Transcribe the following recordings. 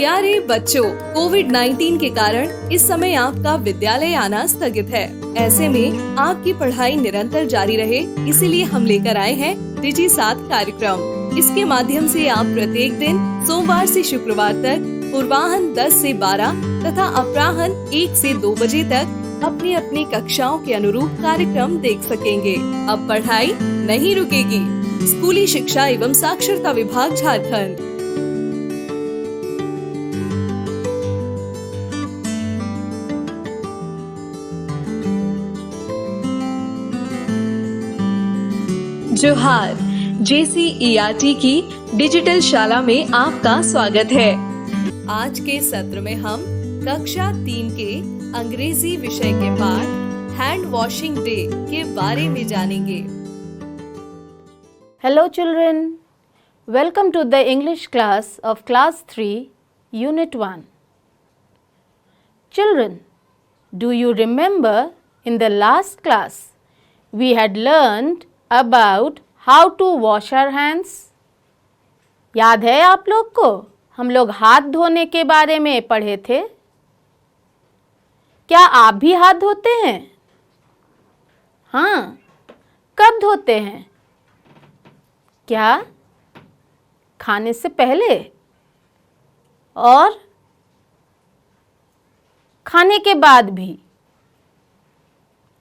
प्यारे बच्चों, कोविड-19 के कारण इस समय आपका विद्यालय आना स्थगित है। ऐसे में आपकी पढ़ाई निरंतर जारी रहे, इसीलिए हम लेकर आए हैं डिजी साथ कार्यक्रम। इसके माध्यम से आप प्रत्येक दिन सोमवार से शुक्रवार तक पूर्वाह्न 10 से 12 तथा अपराह्न 1 से 2 बजे तक अपनी अपनी कक्षाओं के अनुरूप कार्यक्रम देख सकेंगे। अब पढ़ाई नहीं रुकेगी। स्कूली शिक्षा एवं साक्षरता विभाग झारखंड। जोहार, JCERT की डिजिटल शाला में आपका स्वागत है। आज के सत्र में हम कक्षा 3 के अंग्रेजी विषय के पाठ हैंड वॉशिंग डे के बारे में जानेंगे। Hello children, welcome to the English class of class 3, unit 1. Children, do you remember in the last class we had learned about how to wash our hands? याद है आप लोग को? हम लोग हाथ धोने के बारे में पढ़े थे। क्या आप भी हाथ धोते हैं? हाँ, कब धोते हैं? क्या खाने से पहले और खाने के बाद भी?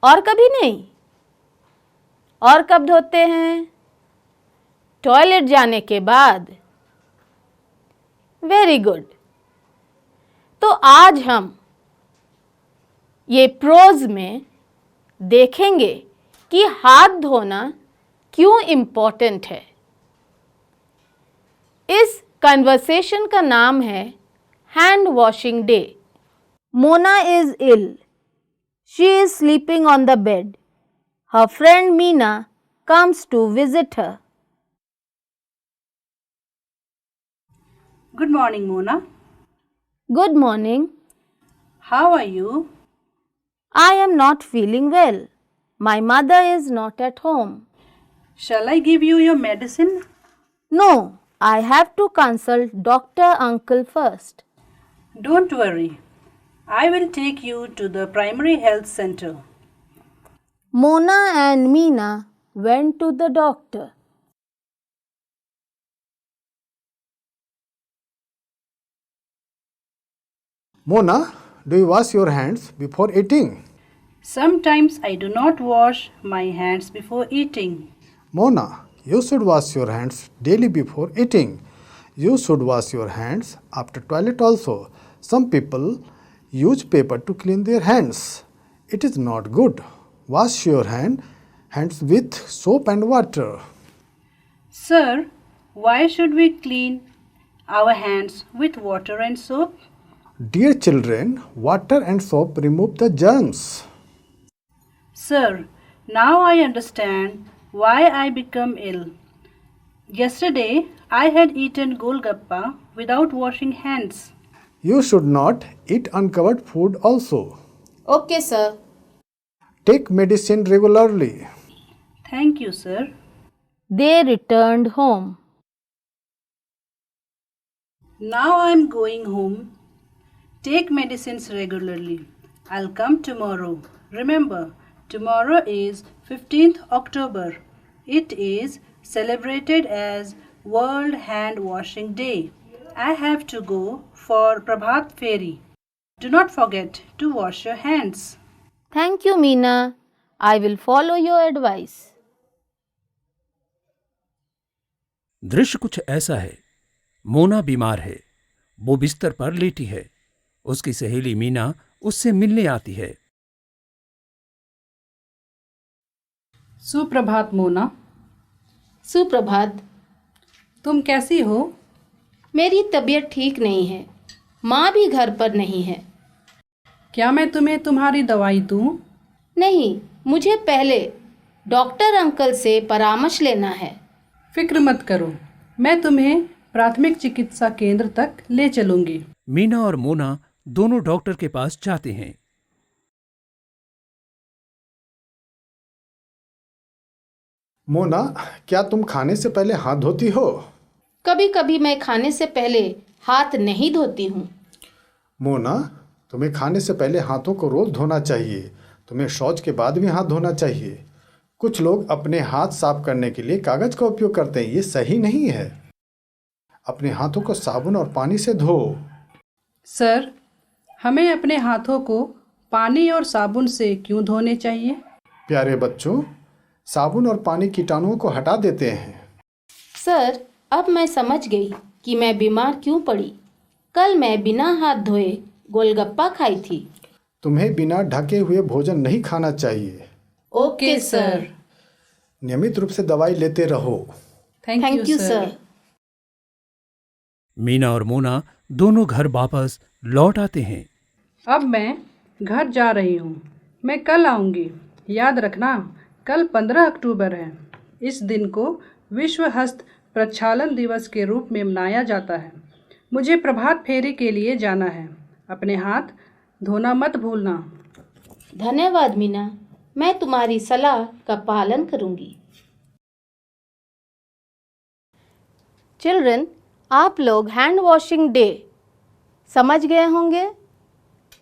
और कभी नहीं? और कब धोते हैं? टॉयलेट जाने के बाद। Very good. तो आज हम ये प्रोज में देखेंगे कि हाथ धोना क्यों इम्पोर्टेंट है। इस कन्वर्सेशन का नाम है hand washing day. Mona is ill. She is sleeping on the bed. Her friend Meena comes to visit her. Good morning, Mona. Good morning. How are you? I am not feeling well. My mother is not at home. Shall I give you your medicine? No, I have to consult Dr. Uncle first. Don't worry. I will take you to the primary health center. Mona and Meena went to the doctor. Mona, do you wash your hands before eating? Sometimes I do not wash my hands before eating. Mona, you should wash your hands daily before eating. You should wash your hands after toilet also. Some people use paper to clean their hands. It is not good. Wash your hands with soap and water. Sir, why should we clean our hands with water and soap? Dear children, water and soap remove the germs. Sir, now I understand why I become ill. Yesterday, I had eaten golgappa without washing hands. You should not eat uncovered food also. Okay, sir. Take medicine regularly. Thank you, sir. They returned home. Now I'm going home. Take medicines regularly. I'll come tomorrow. Remember, tomorrow is 15th October. It is celebrated as World Hand Washing Day. I have to go for Prabhat Fairy. Do not forget to wash your hands. Thank you, Meena. I will follow your advice. दृश्य कुछ ऐसा है। मोना बीमार है। वो बिस्तर पर लेटी है। उसकी सहेली मीना उससे मिलने आती है। सुप्रभात मोना। सुप्रभात। तुम कैसी हो? मेरी तबीयत ठीक नहीं है। माँ भी घर पर नहीं है। क्या मैं तुम्हें तुम्हारी दवाई दूं? नहीं, मुझे पहले डॉक्टर अंकल से परामर्श लेना है। फिक्र मत करो, मैं तुम्हें प्राथमिक चिकित्सा केंद्र तक ले चलूंगी। मीना और मोना दोनों डॉक्टर के पास जाते हैं। मोना, क्या तुम खाने से पहले हाथ धोती हो? कभी कभी मैं खाने से पहले हाथ नहीं धोती हूँ। मोना, तुम्हें खाने से पहले हाथों को रोज धोना चाहिए। तुम्हें शौच के बाद भी हाथ धोना चाहिए। कुछ लोग अपने हाथ साफ करने के लिए कागज का उपयोग करते हैं। ये सही नहीं है। अपने हाथों को साबुन और पानी से धो। सर, हमें अपने हाथों को पानी और साबुन से क्यों धोने चाहिए? प्यारे बच्चों, साबुन और पानी कीटाणुओं को हटा देते हैं। सर, अब मैं समझ गई कि मैं बीमार क्यों पड़ी। कल मैं बिना हाथ धोए गोलगप्पा खाई थी। तुम्हें बिना ढके हुए भोजन नहीं खाना चाहिए। Okay sir. नियमित रूप से दवाई लेते रहो। Thank you sir. मीना और मोना दोनों घर वापस लौट आते हैं। अब मैं घर जा रही हूँ। मैं कल आऊँगी। याद रखना, कल 15 अक्टूबर है। इस दिन को विश्व हस्त प्रक्षालन दिवस के रूप में मनाया जाता है। मुझे प्रभात फेरी के लिए जाना है। अपने हाथ धोना मत भूलना। धन्यवाद मीना, मैं तुम्हारी सलाह का पालन करूंगी। चिल्ड्रन, आप लोग हैंड वॉशिंग डे समझ गए होंगे।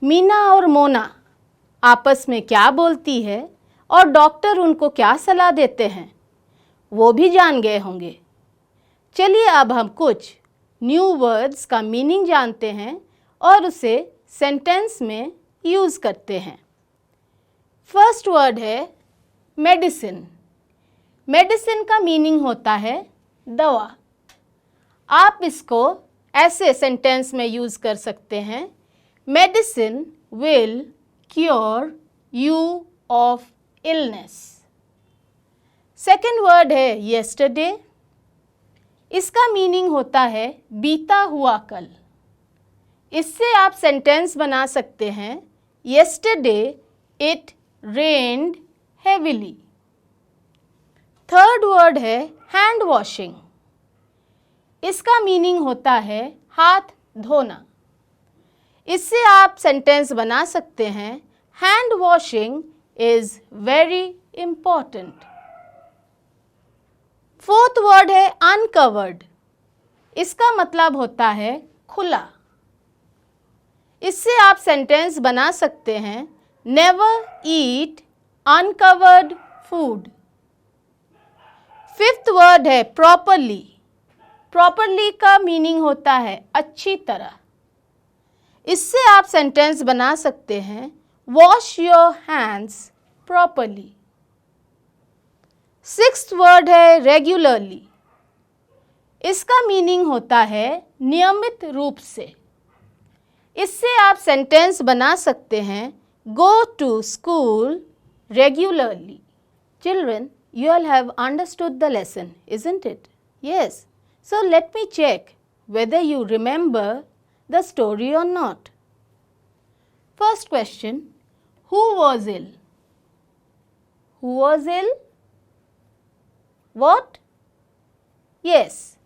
मीना और मोना आपस में क्या बोलती है और डॉक्टर उनको क्या सलाह देते हैं वो भी जान गए होंगे। चलिए अब हम कुछ न्यू वर्ड्स का मीनिंग जानते हैं और उसे सेंटेंस में यूज़ करते हैं। फर्स्ट वर्ड है मेडिसिन। मेडिसिन का मीनिंग होता है दवा। आप इसको ऐसे सेंटेंस में यूज़ कर सकते हैं, medicine will cure you of illness. Second word है येस्टरडे। इसका मीनिंग होता है बीता हुआ कल। इससे आप सेंटेंस बना सकते हैं, yesterday it rained heavily. Third word है हैंड वॉशिंग। इसका मीनिंग होता है हाथ धोना। इससे आप सेंटेंस बना सकते हैं, hand washing is very important. Fourth word है अनकवर्ड। इसका मतलब होता है खुला। इससे आप सेंटेंस बना सकते हैं, नेवर ईट अनकवर्ड फूड। फिफ्थ वर्ड है प्रॉपरली। प्रॉपरली का मीनिंग होता है अच्छी तरह। इससे आप सेंटेंस बना सकते हैं, wash your hands properly. Sixth word है रेगुलरली। इसका मीनिंग होता है नियमित रूप से। इससे आप सेंटेंस बना सकते हैं, go to school regularly. Children, you all have understood the lesson, isn't it? Yes. So let me check whether you remember the story or not. First question, who was ill? Who was ill? What? Yes.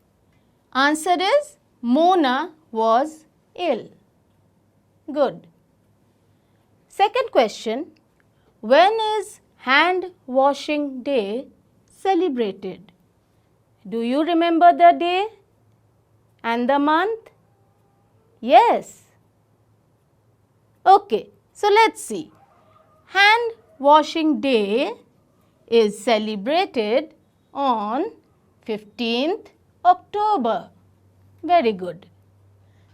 Answer is Mona was ill. Good. Second question, when is hand washing day celebrated? Do you remember the day and the month? Yes. Okay, so let's see. Hand washing day is celebrated on 15th October. Very good.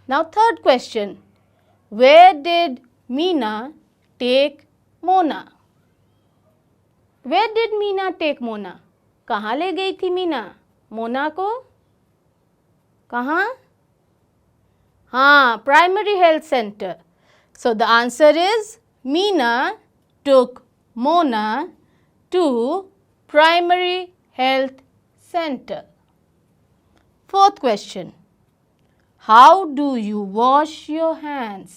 Now third question, where did Meena take Mona? Where did Meena take Mona? कहाँ ले गई थी मीना मोना को? कहाँ? हाँ, primary health centre. So the answer is Meena took Mona to primary health center. Fourth question, how do you wash your hands?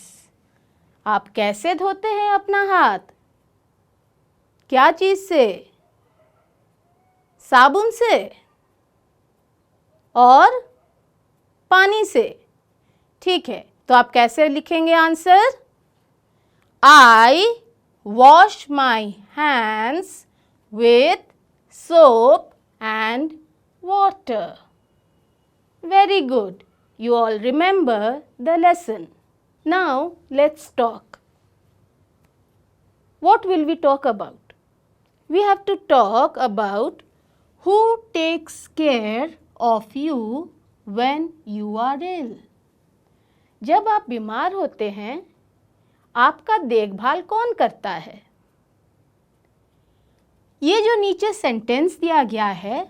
आप कैसे धोते हैं अपना हाथ? क्या चीज़ से? साबुन से और पानी से. ठीक है, तो आप कैसे लिखेंगे answer? I wash my hands with soap and water. Very good. you all remember the lesson. Now let's talk. What will we talk about? We have to talk about who takes care of you when you are ill. जब आप बीमार होते हैं, आपका देखभाल कौन करता है? ये जो नीचे सेंटेंस दिया गया है,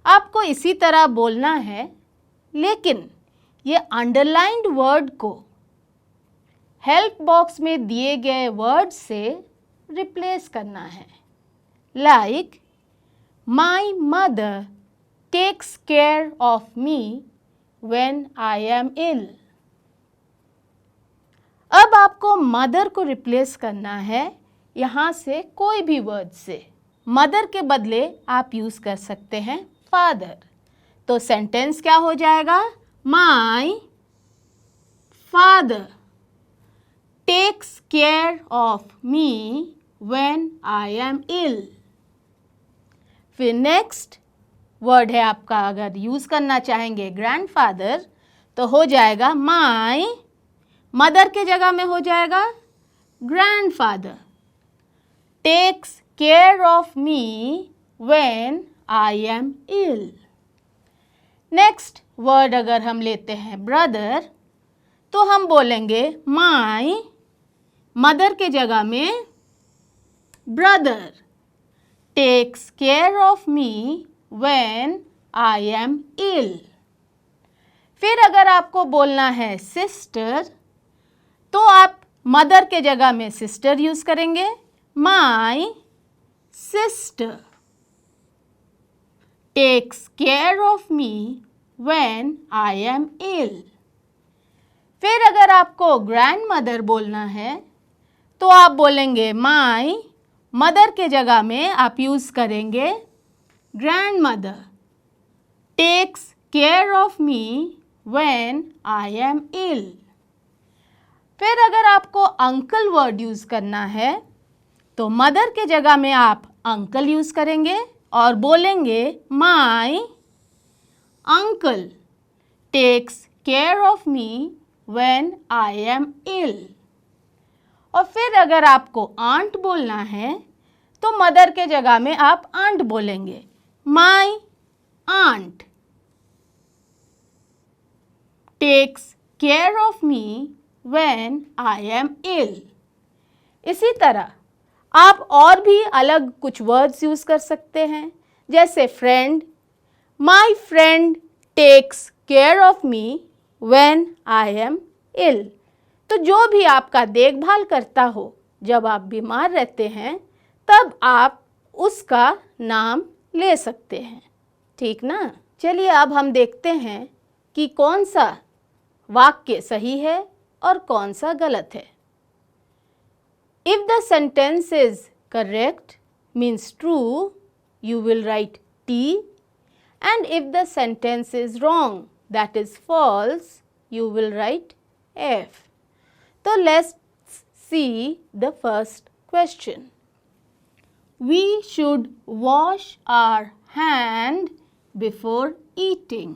आपको इसी तरह बोलना है, लेकिन ये अंडरलाइंड वर्ड को हेल्प बॉक्स में दिए गए वर्ड से रिप्लेस करना है. Like my mother takes care of me when I am ill. अब आपको मदर को रिप्लेस करना है यहाँ से कोई भी वर्ड से. मदर के बदले आप यूज़ कर सकते हैं फादर. तो सेंटेंस क्या हो जाएगा? My father takes care of me when I am ill. फिर नेक्स्ट वर्ड है आपका, अगर यूज़ करना चाहेंगे ग्रैंडफादर तो हो जाएगा माई, मदर के जगह में हो जाएगा grandfather takes care of me when I am ill. Next word अगर हम लेते हैं ब्रदर, तो हम बोलेंगे माई, मदर के जगह में brother takes care of me when I am ill. फिर अगर आपको बोलना है सिस्टर, तो आप मदर के जगह में सिस्टर यूज़ करेंगे. My sister takes care of me when I am ill. फिर अगर आपको ग्रैंड मदर बोलना है, तो आप बोलेंगे माई, मदर के जगह में आप यूज़ करेंगे grandmother takes care of me when I am ill. फिर अगर आपको अंकल वर्ड यूज़ करना है, तो मदर के जगह में आप अंकल यूज़ करेंगे और बोलेंगे my uncle takes care of me when I am ill. और फिर अगर आपको आंट बोलना है, तो मदर के जगह में आप आंट बोलेंगे. My aunt takes care of me when I am ill. इसी तरह आप और भी अलग कुछ वर्ड्स यूज़ कर सकते हैं, जैसे friend. My friend takes care of me when I am ill. तो जो भी आपका देखभाल करता हो जब आप बीमार रहते हैं, तब आप उसका नाम ले सकते हैं. ठीक ना? चलिए अब हम देखते हैं कि कौन सा वाक्य सही है और कौन सा गलत है. If the sentence is correct, means true, you will write T, and if the sentence is wrong, that is false, you will write F. So let's see the first question. We should wash our hand before eating.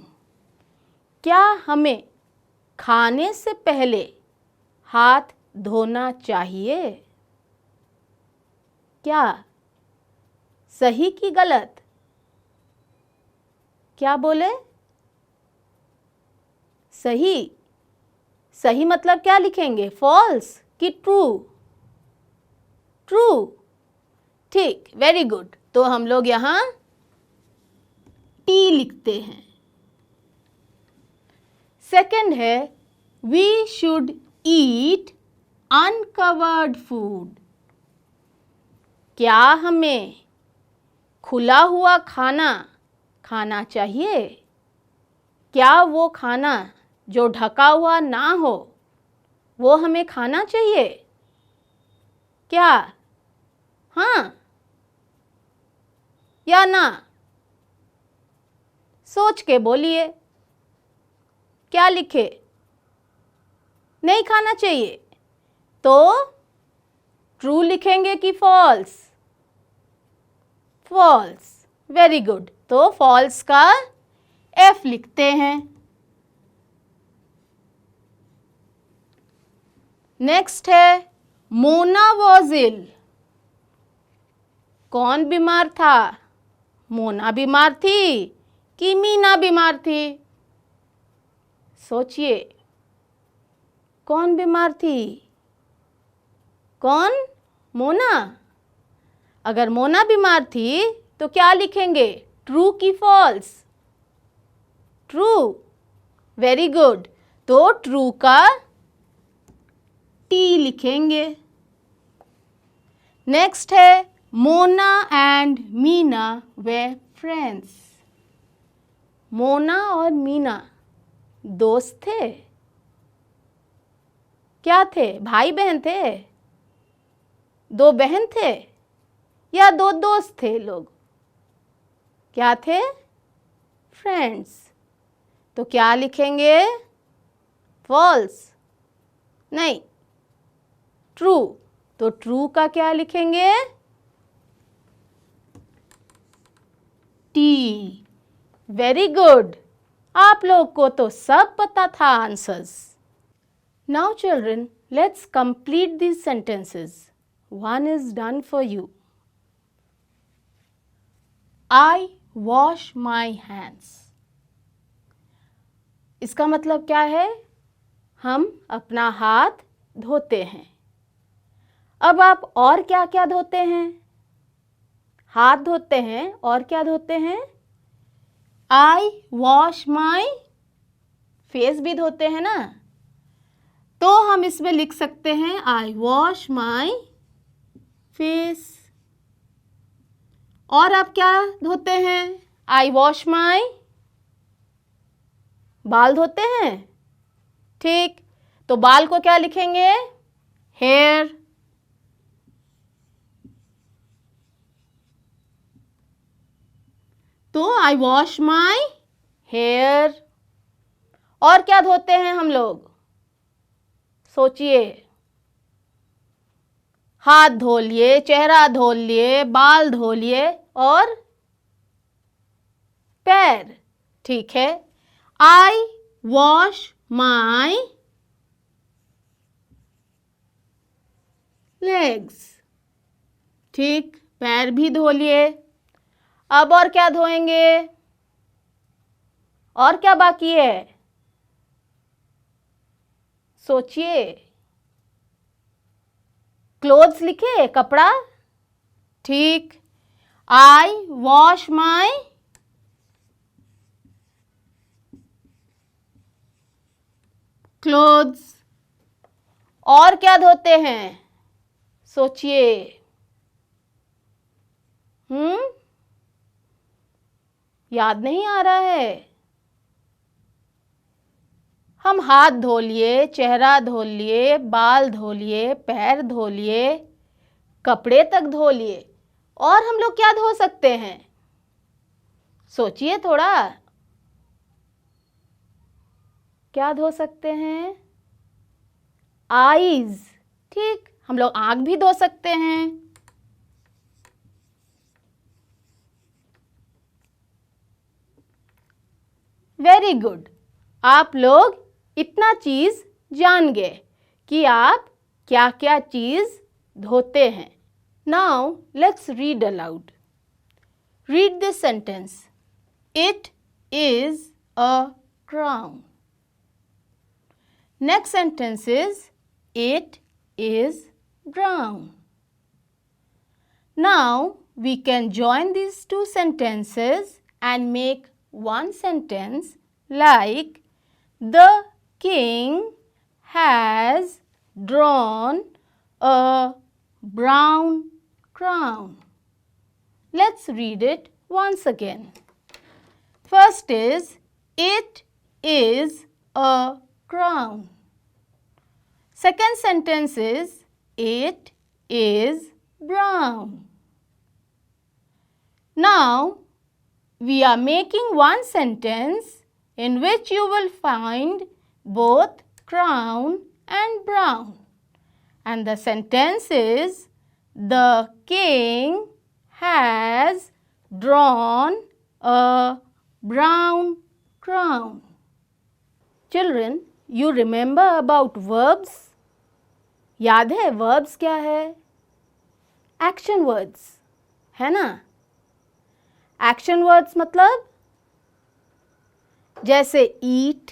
क्या हमें खाने से पहले हाथ धोना चाहिए? क्या सही कि गलत? क्या बोले? सही. सही मतलब क्या लिखेंगे? फॉल्स कि ट्रू? ट्रू. ठीक, वेरी गुड. तो हम लोग यहाँ टी लिखते हैं. सेकंड है we should eat uncovered food. क्या हमें खुला हुआ खाना खाना चाहिए? क्या वो खाना जो ढका हुआ ना हो वो हमें खाना चाहिए? क्या हाँ या ना? सोच के बोलिए. क्या लिखे? नहीं खाना चाहिए. तो ट्रू लिखेंगे कि फॉल्स? फॉल्स. Very good. तो फॉल्स का F लिखते हैं. नेक्स्ट है मोना वॉज इल। कौन बीमार था? मोना बीमार थी कि मीना बीमार थी? सोचिए, कौन बीमार थी? कौन? मोना। अगर मोना बीमार थी तो क्या लिखेंगे? ट्रू की फॉल्स? ट्रू। Very good. तो ट्रू का टी लिखेंगे। नेक्स्ट है Mona and Meena way friends. Mona और मीना दोस्त थे? क्या थे? भाई बहन थे? दो बहन थे या दो दोस्त थे लोग? क्या थे? फ्रेंड्स। तो क्या लिखेंगे? फॉल्स? नहीं, ट्रू। तो ट्रू का क्या लिखेंगे? टी। Very good. आप लोग को तो सब पता था answers. Now children, let's complete these sentences. One is done for you. I wash my hands. इसका मतलब क्या है? हम अपना हाथ धोते हैं। अब आप और क्या क्या धोते हैं? हाथ धोते हैं और क्या धोते हैं? I wash my फेस भी धोते हैं ना? तो हम इसमें लिख सकते हैं I wash my face। और आप क्या धोते हैं? I wash my बाल धोते हैं? ठीक, तो बाल को क्या लिखेंगे? हेयर। तो I wash my hair। और क्या धोते हैं हम लोग? सोचिए, हाथ धो लिए, चेहरा धो लिए, बाल धो लिए और पैर। ठीक है, I wash my legs। ठीक, पैर भी धो लिए। अब और क्या धोएंगे? और क्या बाकी है? सोचिए। क्लोथ्स लिखे, कपड़ा। ठीक, I wash my clothes। और क्या धोते हैं? सोचिए। याद नहीं आ रहा है? हम हाथ धो लिए, चेहरा धो लिए, बाल धो लिए, पैर धो लिए, कपड़े तक धो लिए। और हम लोग क्या धो सकते हैं? सोचिए थोड़ा। क्या धो सकते हैं? आईज। ठीक, हम लोग आंख भी धो सकते हैं। Very good. आप लोग इतना चीज जान गए कि आप क्या क्या चीज धोते हैं। Now let's read aloud. Read this sentence. It is a crown. Next sentence is it is brown. Now we can join these two sentences and make one sentence like the king has drawn a brown crown. Let's read it once again. First is it is a crown. Second sentence is it is brown. Now we are making one sentence in which you will find both crown and brown. And the sentence is the king has drawn a brown crown. Children, you remember about verbs? याद है verbs क्या है? Action words, है ना? Action words मतलब जैसे ईट,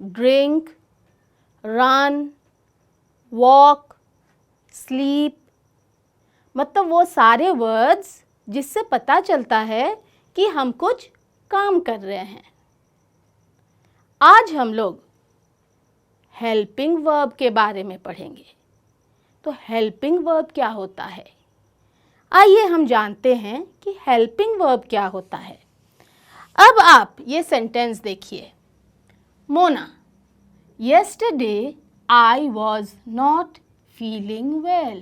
drink, run, walk, sleep, मतलब वो सारे वर्ड्स जिससे पता चलता है कि हम कुछ काम कर रहे हैं। आज हम लोग हेल्पिंग वर्ब के बारे में पढ़ेंगे। तो हेल्पिंग वर्ब क्या होता है? आइए हम जानते हैं कि हेल्पिंग वर्ब क्या होता है। अब आप ये सेंटेंस देखिए। Mona, yesterday I was not feeling well।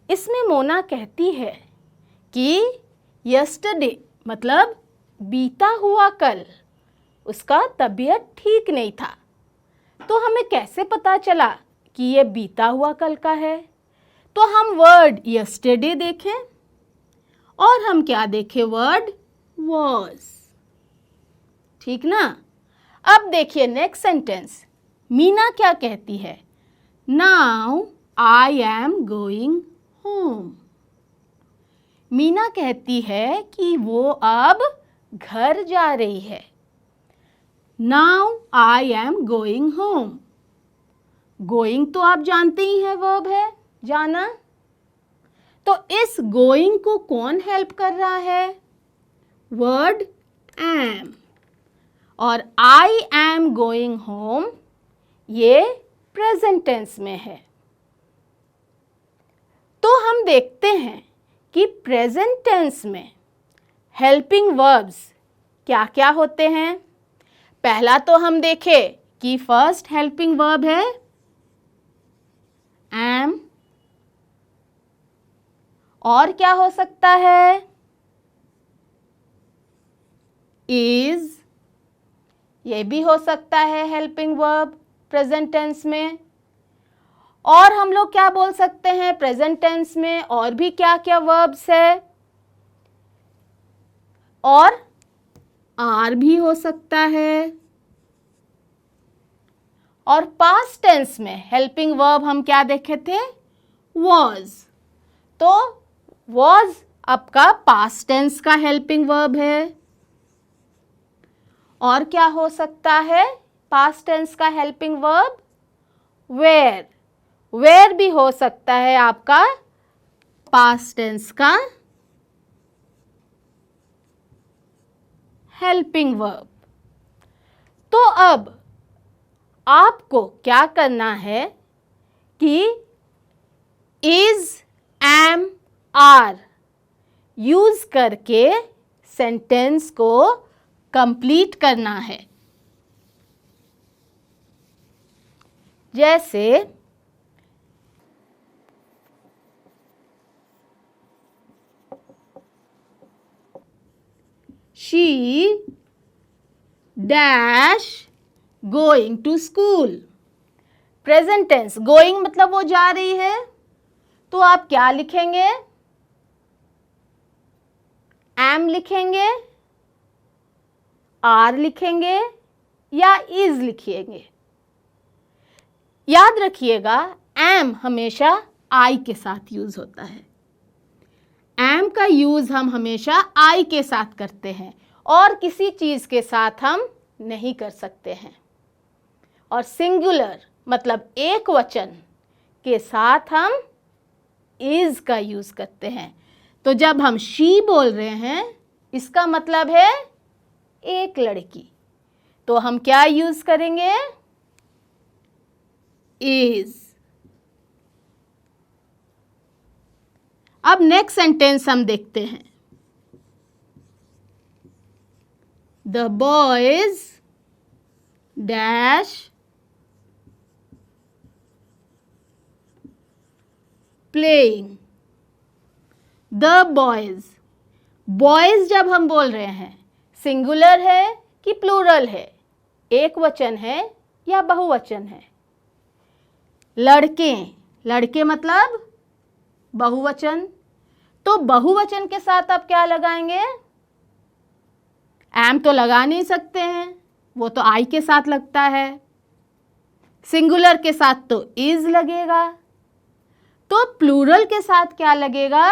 इसमें मोना कहती है कि yesterday मतलब बीता हुआ कल उसका तबीयत ठीक नहीं था। तो हमें कैसे पता चला कि ये बीता हुआ कल का है? तो हम वर्ड yesterday देखें और हम क्या देखें? Word was। ठीक ना? अब देखिए नेक्स्ट सेंटेंस। मीना क्या कहती है? Now I am going home. Meena कहती है कि वो अब घर जा रही है। Now I am going home. Going तो आप जानते ही हैं वर्ब है, जाना। तो इस गोइंग को कौन हेल्प कर रहा है? Word am. और आई एम गोइंग होम ये प्रेजेंट टेंस में है। तो हम देखते हैं कि प्रेजेंट टेंस में हेल्पिंग वर्ब्स क्या क्या होते हैं। पहला तो हम देखें कि फर्स्ट हेल्पिंग वर्ब है एम, और क्या हो सकता है? इज, ये भी हो सकता है हेल्पिंग वर्ब प्रेजेंट टेंस में। और हम लोग क्या बोल सकते हैं प्रेजेंट टेंस में? और भी क्या क्या वर्ब्स है? और आर भी हो सकता है। और पास्ट टेंस में हेल्पिंग वर्ब हम क्या देखे थे? was। तो was आपका पास्ट टेंस का हेल्पिंग वर्ब है। और क्या हो सकता है पास्ट टेंस का हेल्पिंग वर्ब? were। were भी हो सकता है आपका पास्ट टेंस का हेल्पिंग वर्ब। तो अब आपको क्या करना है कि इज, एम, आर यूज करके सेंटेंस को कंप्लीट करना है। जैसे she dash going to school. Present tense, going मतलब वो जा रही है। तो आप क्या लिखेंगे? एम लिखेंगे, आर लिखेंगे या इज लिखिएंगे। याद रखिएगा एम हमेशा आई के साथ यूज होता है। एम का यूज हम हमेशा आई के साथ करते हैं और किसी चीज के साथ हम नहीं कर सकते हैं। और सिंगुलर मतलब एक वचन के साथ हम इज का यूज करते हैं। तो जब हम शी बोल रहे हैं इसका मतलब है एक लड़की, तो हम क्या यूज करेंगे? इज। अब नेक्स्ट सेंटेंस हम देखते हैं। The boys dash playing. The boys, boys जब हम बोल रहे हैं सिंगुलर है कि प्लूरल है, एक वचन है या बहुवचन है? लड़के, लड़के मतलब बहुवचन। तो बहुवचन के साथ आप क्या लगाएंगे? एम तो लगा नहीं सकते हैं, वो तो आई के साथ लगता है। सिंगुलर के साथ तो इज लगेगा, तो प्लूरल के साथ क्या लगेगा?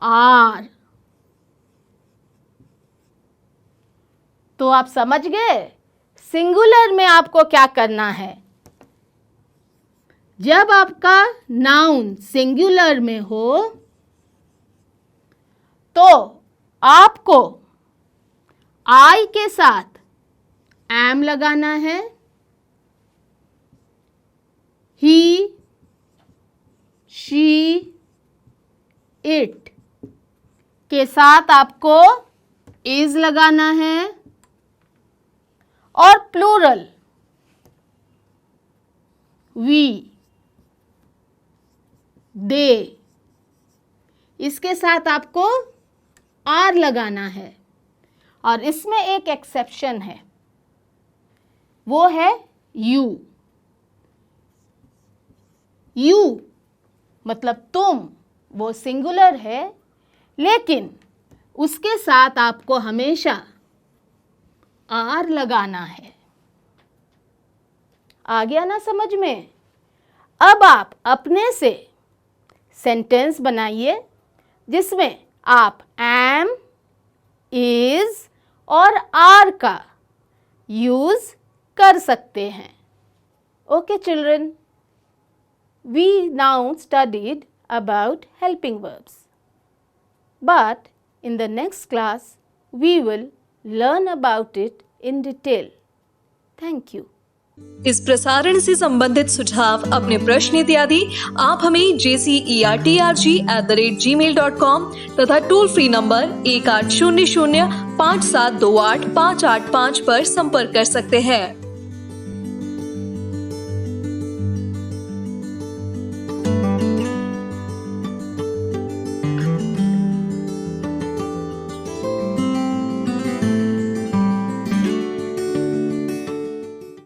आर। तो आप समझ गए सिंगुलर में आपको क्या करना है। जब आपका नाउन सिंगुलर में हो तो आपको आई के साथ एम लगाना है, ही, शी, इट के साथ आपको इज लगाना है, और प्लूरल वी, दे, इसके साथ आपको आर लगाना है। और इसमें एक एक्सेप्शन है, वो है यू। यू मतलब तुम, वो सिंगुलर है, लेकिन उसके साथ आपको हमेशा आर लगाना है। आ गया ना समझ में? अब आप अपने से सेंटेंस बनाइए जिसमें आप एम, इज और आर का यूज कर सकते हैं। Okay children, we now studied about helping verbs, but in the next class we will learn about it in detail. Thank you. इस प्रसारण से संबंधित सुझाव, अपने प्रश्न इत्यादि आप हमें jcertrg@gmail.com तथा टोल फ्री नंबर 1800 5728 585 पर संपर्क कर सकते हैं।